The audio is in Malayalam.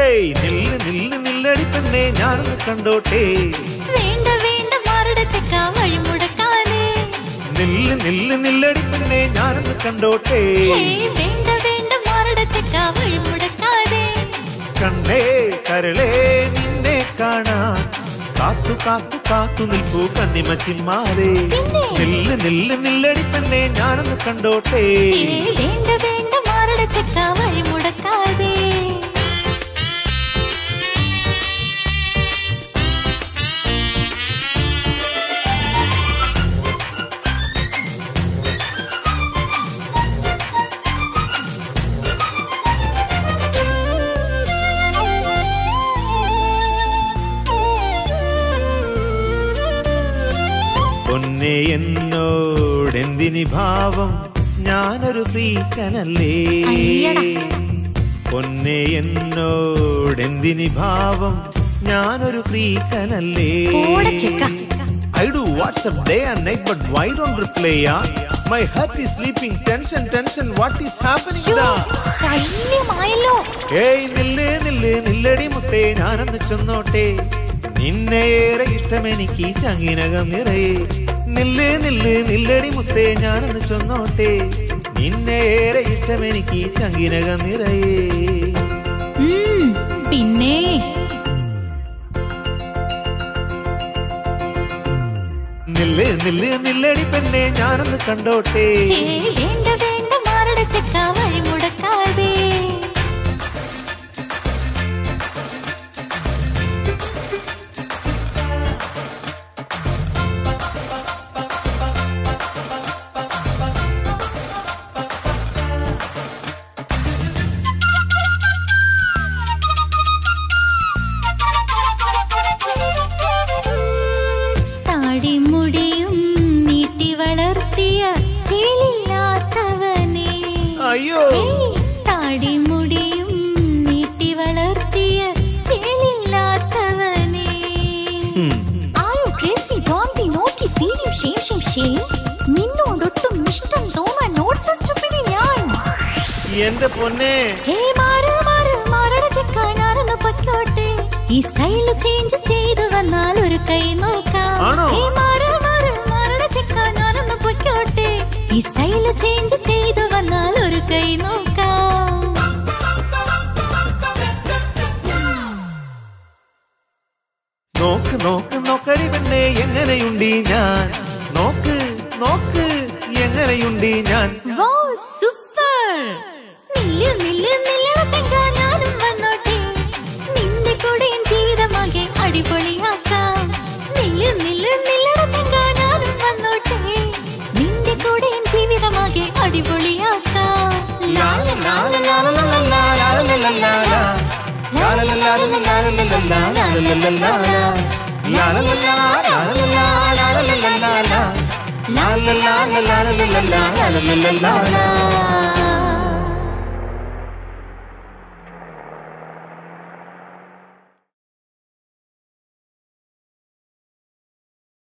നില്ല് നില്ല് നില്ലടി പെണ്ണെ ഞാനൊന്ന് കണ്ടോട്ടെ. വേണ്ട വേണ്ട മാറുടെ ചെക്ക വഴിമുടക്കാതെ. നില്ല് നില്ല് നില്ലടി പെണ്ണെ ഞാനൊന്ന് കണ്ടോട്ടെ. വേണ്ട വേണ്ട മാറുടെ ചെക്ക വഴിമുടക്കാതെ. കണ്ണേ കരളേ നിന്നെ കാണാൻ കാത്തു കാത്തു കാത്തു നിൽപ്പൂ കണ്ണിമച്ചിന്മാരെ. നില്ല് നില്ല് നില്ലടി പെണ്ണെ ഞാനൊന്ന് കണ്ടോട്ടെ. വേണ്ട വേണ്ട മാറുടെ ചെക്ക വഴിമുടക്കാതെ. പൊന്നെ എന്നോടെന്തിനി ഭാവം ഞാനൊരു ഫ്രീക്കനല്ലേ. പൊന്നെ എന്നോടെന്തിനി ഭാവം ഞാനൊരു ഫ്രീക്കനല്ലേ. I do WhatsApp day and night but why don't reply ya? My heart is sleeping tension tension what is happening da? ശല്യമായല്ലോ. ഏയ് നില്ല് നില്ല് നില്ലടി മുത്തേ ഞാനൊന്ന് ചെന്നോട്ടെ. നിന്നെയേറെ ഇഷ്ടമെനിക്ക് ചങ്ങിനകം നിറയെ. നില്ല് നില്ല് നില്ലടി മുത്തേ ഞാനൊന്ന് ചെന്നോട്ടെ. നിന്നെയേറെ ഇഷ്ടമെനിക്ക് ചങ്ങിനകം നിറയെ. പിന്നെ നില്ല് നില്ല് നില്ലടി പെണ്ണെ ഞാനൊന്ന് കണ്ടോട്ടെ. വേണ്ട വേണ്ട മാറുടെ ചെക്ക വഴിമുടക്കാതെ. താടിമുടിയും നീട്ടി വളർത്തിയ ചേലില്ലാത്തവനെ. അയ്യോ താടിമുടിയും നീട്ടി വളർത്തിയ ചേലില്ലാത്തവനെ. നിന്നോടൊട്ടും ഇഷ്ടം തോന്നാൻ ഞാൻ. എന്റെ പൊന്നെ മാറടച്ചെക്കാനൊന്ന് പൊയ്ക്കോട്ടെ. ഈ സ്റ്റൈല് ചേഞ്ച് ചെയ്തു വന്നാൽ ഒരു കൈ നോക്കാം. മാറടച്ചെക്കാനൊന്ന് പൊയ്ക്കോട്ടെ. ഈ സ്റ്റൈല് ചേഞ്ച് ചെയ്തു വന്നാൽ ഒരു കൈ നോക്കാം. നോക്ക് നോക്ക് നോക്കടി പെണ്ണെ എങ്ങനെയുണ്ടി ഞാൻ. നോക്ക് നോക്ക് എങ്ങനെയുണ്ടി ഞാൻ. സൂപ്പർ. നില്ല് നില്ല് നില്ലട ചെങ്ക ഞാനും വന്നോട്ടെ. നിന്റെ കൂടെ ജീവിതമാകെ അടിപൊളിയാക്കാം. നില്ല് നില്ല് നില്ലട ചെങ്ക ഞാനും വന്നോട്ടെ. നിന്റെ കൂടെ ജീവിതമാകെ അടിപൊളിയാക്കാം. la la la la la la la la la la la la la la